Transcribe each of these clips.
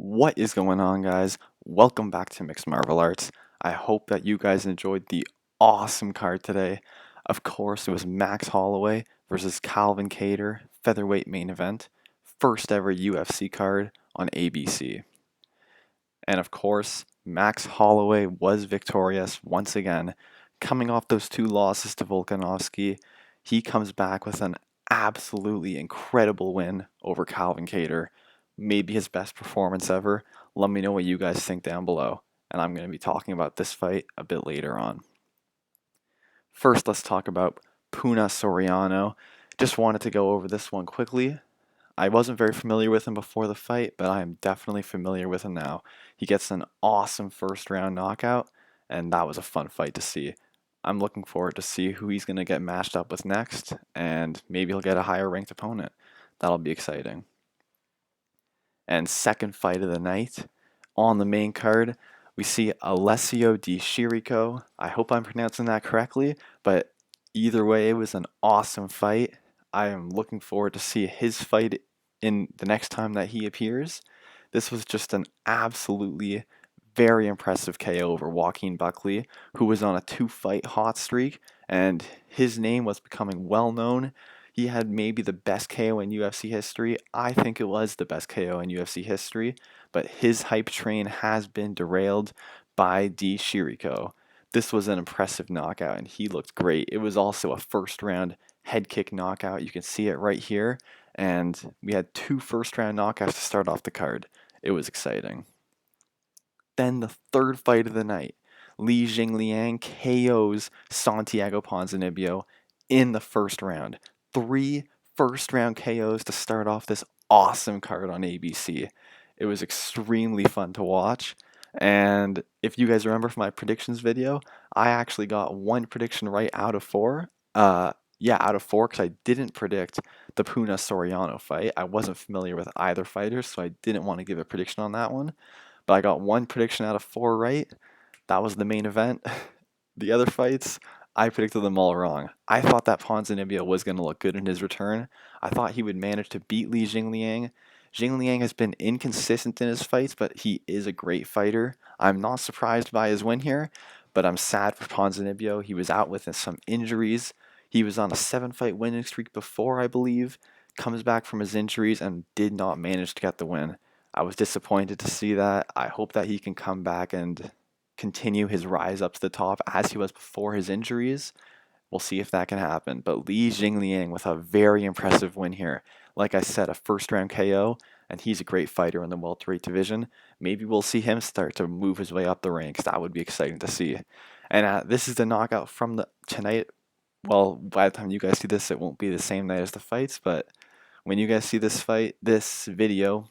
What is going on, guys? Welcome back to Mixed Martial Arts. I hope that you guys enjoyed the awesome card today. Of course, it was Max Holloway versus Calvin Kattar, featherweight main event, first ever UFC card on ABC. And of course, Max Holloway was victorious once again. Coming off those two losses to Volkanovski, he comes back with an absolutely incredible win over Calvin Kattar. Maybe his best performance ever. Let me know what you guys think down below. And I'm going to be talking about this fight a bit later on. First, let's talk about Puna Soriano. Just wanted to go over this one quickly. I wasn't very familiar with him before the fight, but I am definitely familiar with him now. He gets an awesome first round knockout, and that was a fun fight to see. I'm looking forward to see who he's going to get matched up with next, and maybe he'll get a higher ranked opponent. That'll be exciting. And second fight of the night, on the main card, we see Alessio Di Chirico. I hope I'm pronouncing that correctly, but either way, it was an awesome fight. I am looking forward to see his fight in the next time that he appears. This was just an absolutely very impressive KO over Joaquin Buckley, who was on a 2-fight hot streak, and his name was becoming well known. He had maybe the best KO in UFC history. I think it was the best KO in UFC history, but his hype train has been derailed by Di Chirico. This was an impressive knockout, and he looked great. It was also a first round head kick knockout. You can see it right here, and we had 2 first round knockouts to start off the card. It was exciting. Then the third fight of the night, Li Jingliang KOs Santiago Ponzinibbio in the first round. 3 first round KOs to start off this awesome card on ABC. It was extremely fun to watch. And if you guys remember from my predictions video, I actually got 1 prediction right out of 4. Out of 4, because I didn't predict the Puna Soriano fight. I wasn't familiar with either fighter, so I didn't want to give a prediction on that one. But I got 1 prediction out of 4 right. That was the main event. The other fights, I predicted them all wrong. I thought that Ponzinibbio was going to look good in his return. I thought he would manage to beat Li Jingliang. Jingliang has been inconsistent in his fights, but he is a great fighter. I'm not surprised by his win here, but I'm sad for Ponzinibbio. He was out with some injuries. He was on a 7-fight winning streak before, I believe. Comes back from his injuries and did not manage to get the win. I was disappointed to see that. I hope that he can come back and continue his rise up to the top as he was before his injuries. We'll see if that can happen. But Li Jingliang with a very impressive win here. Like I said, a first round KO, and he's a great fighter in the welterweight division. Maybe we'll see him start to move his way up the ranks. That would be exciting to see. And this is the knockout from tonight. Well, by the time you guys see this, it won't be the same night as the fights, but when you guys see this video,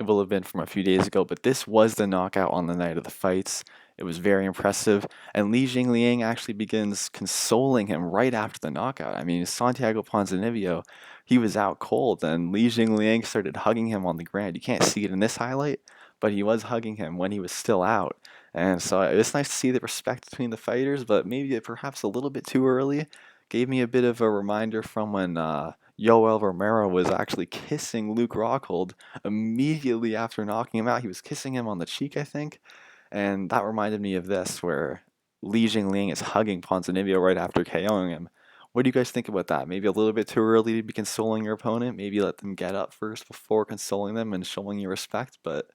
it will have been from a few days ago, but this was the knockout on the night of the fights. It was very impressive, and Li Jingliang actually begins consoling him right after the knockout. I mean, Santiago Ponzinibbio, he was out cold, and Li Jingliang started hugging him on the ground. You can't see it in this highlight, but he was hugging him when he was still out. And so it's nice to see the respect between the fighters, but maybe perhaps a little bit too early. Gave me a bit of a reminder from when Yoel Romero was actually kissing Luke Rockhold immediately after knocking him out. He was kissing him on the cheek, I think, and that reminded me of this, where Li Jingliang is hugging Ponzinibbio right after KOing him. What do you guys think about that? Maybe a little bit too early to be consoling your opponent. Maybe let them get up first before consoling them and showing you respect. But,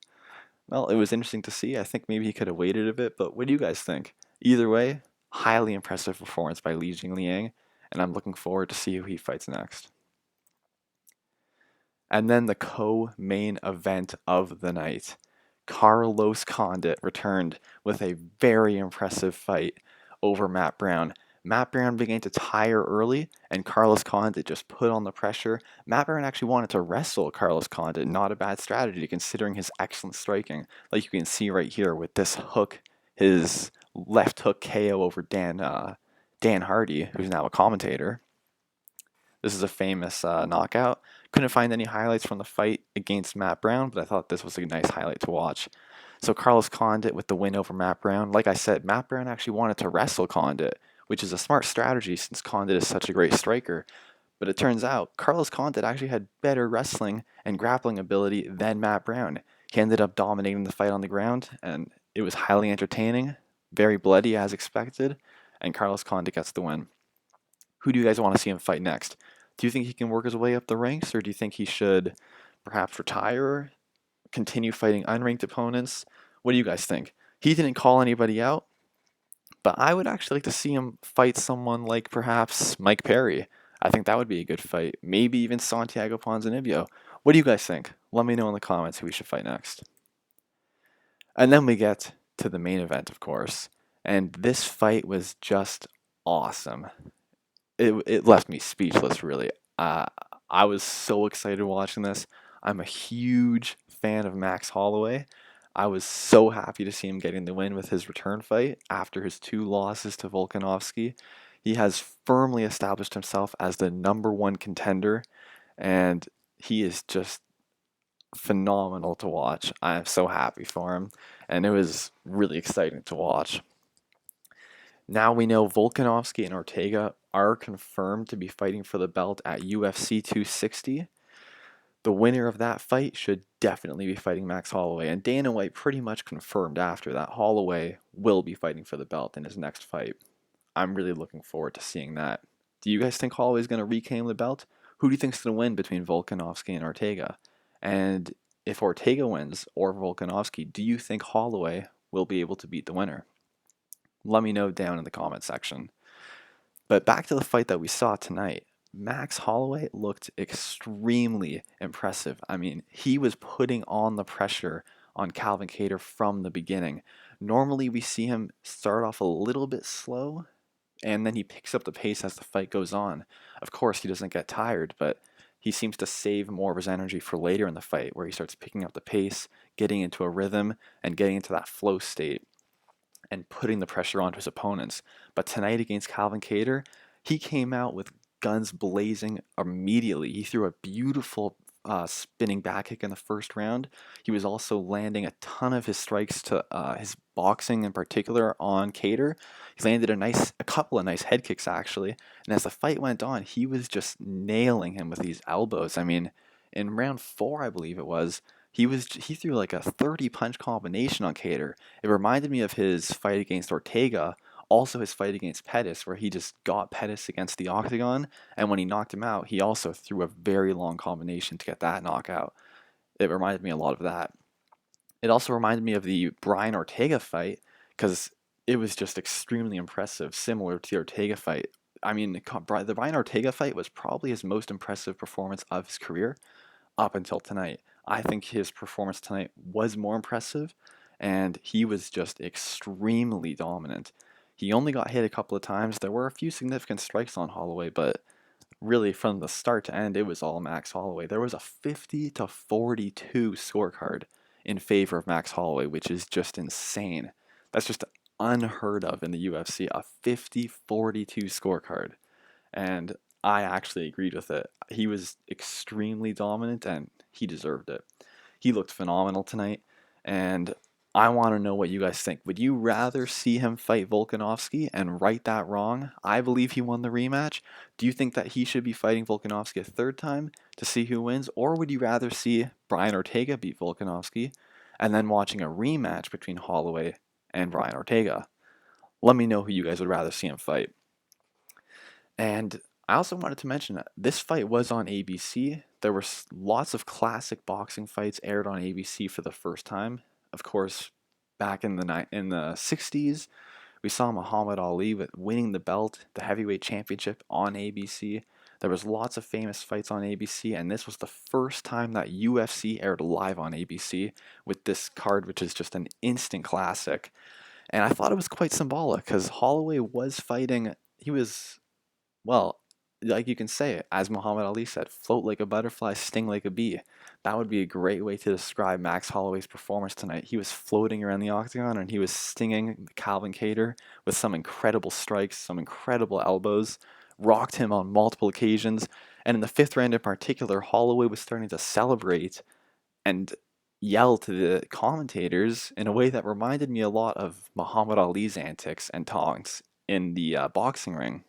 well, it was interesting to see. I think maybe he could have waited a bit, but what do you guys think? Either way, highly impressive performance by Li Jingliang, and I'm looking forward to see who he fights next. And then the co-main event of the night. Carlos Condit returned with a very impressive fight over Matt Brown. Matt Brown began to tire early, and Carlos Condit just put on the pressure. Matt Brown actually wanted to wrestle Carlos Condit. Not a bad strategy considering his excellent striking. Like you can see right here with this hook, his left hook KO over Dan Hardy, who's now a commentator. This is a famous knockout. Couldn't find any highlights from the fight against Matt Brown, but I thought this was a nice highlight to watch. So Carlos Condit with the win over Matt Brown. Like I said, Matt Brown actually wanted to wrestle Condit, which is a smart strategy since Condit is such a great striker. But it turns out Carlos Condit actually had better wrestling and grappling ability than Matt Brown. He ended up dominating the fight on the ground, and it was highly entertaining, very bloody as expected, and Carlos Condit gets the win. Who do you guys want to see him fight next? Do you think he can work his way up the ranks, or do you think he should perhaps retire, continue fighting unranked opponents? What do you guys think? He didn't call anybody out, but I would actually like to see him fight someone like perhaps Mike Perry. I think that would be a good fight. Maybe even Santiago Ponzinibbio. What do you guys think? Let me know in the comments who we should fight next. And then we get to the main event, of course. And this fight was just awesome. It left me speechless, really. Uh, I was so excited watching this. I'm a huge fan of Max Holloway. I was so happy to see him getting the win with his return fight after his 2 losses to Volkanovski. He has firmly established himself as the #1 contender, and he is just phenomenal to watch. I am so happy for him, and it was really exciting to watch. Now we know Volkanovski and Ortega are confirmed to be fighting for the belt at UFC 260. The winner of that fight should definitely be fighting Max Holloway, and Dana White pretty much confirmed after that Holloway will be fighting for the belt in his next fight. I'm really looking forward to seeing that. Do you guys think Holloway's going to reclaim the belt? Who do you think's going to win between Volkanovski and Ortega? And if Ortega wins or Volkanovski, do you think Holloway will be able to beat the winner? Let me know down in the comment section. But back to the fight that we saw tonight. Max Holloway looked extremely impressive. I mean, he was putting on the pressure on Calvin Kattar from the beginning. Normally, we see him start off a little bit slow, and then he picks up the pace as the fight goes on. Of course, he doesn't get tired, but he seems to save more of his energy for later in the fight, where he starts picking up the pace, getting into a rhythm, and getting into that flow state, and putting the pressure onto his opponents. But tonight against Calvin Kattar, he came out with guns blazing immediately. He threw a beautiful spinning back kick in the first round. He was also landing a ton of his strikes to his boxing in particular on Kattar. He landed a couple of nice head kicks actually. And as the fight went on, he was just nailing him with these elbows. I mean, in round 4, I believe it was, he threw like a 30 punch combination on Kattar. It reminded me of his fight against Ortega, also his fight against Pettis, where he just got Pettis against the octagon, and when he knocked him out, he also threw a very long combination to get that knockout. It reminded me a lot of that. It also reminded me of the Brian Ortega fight, because it was just extremely impressive, similar to the Ortega fight. I mean, the Brian Ortega fight was probably his most impressive performance of his career up until tonight. I think his performance tonight was more impressive, and he was just extremely dominant. He only got hit a couple of times. There were a few significant strikes on Holloway, but really from the start to end, it was all Max Holloway. There was a 50-42 scorecard in favor of Max Holloway, which is just insane. That's just unheard of in the UFC, a 50-42 scorecard. And I actually agreed with it. He was extremely dominant and he deserved it. He looked phenomenal tonight, and I want to know what you guys think. Would you rather see him fight Volkanovski and right that wrong? I believe he won the rematch. Do you think that he should be fighting Volkanovski a third time to see who wins? Or would you rather see Brian Ortega beat Volkanovski and then watching a rematch between Holloway and Brian Ortega? Let me know who you guys would rather see him fight. And I also wanted to mention that this fight was on ABC. There were lots of classic boxing fights aired on ABC for the first time. Of course, back in the 60s, we saw Muhammad Ali winning the belt, the heavyweight championship on ABC. There was lots of famous fights on ABC, and this was the first time that UFC aired live on ABC with this card, which is just an instant classic. And I thought it was quite symbolic because Holloway was fighting. He was, well, like you can say it, as Muhammad Ali said, float like a butterfly, sting like a bee. That would be a great way to describe Max Holloway's performance tonight. He was floating around the octagon and he was stinging Calvin Kattar with some incredible strikes, some incredible elbows, rocked him on multiple occasions. And in the 5th round in particular, Holloway was starting to celebrate and yell to the commentators in a way that reminded me a lot of Muhammad Ali's antics and taunts in the boxing ring.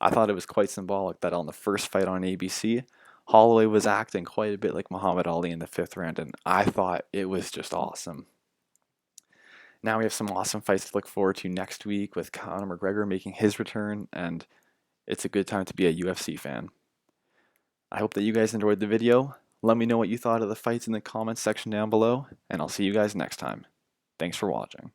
I thought it was quite symbolic that on the first fight on ABC, Holloway was acting quite a bit like Muhammad Ali in the 5th round, and I thought it was just awesome. Now we have some awesome fights to look forward to next week with Conor McGregor making his return, and it's a good time to be a UFC fan. I hope that you guys enjoyed the video. Let me know what you thought of the fights in the comments section down below, and I'll see you guys next time. Thanks for watching.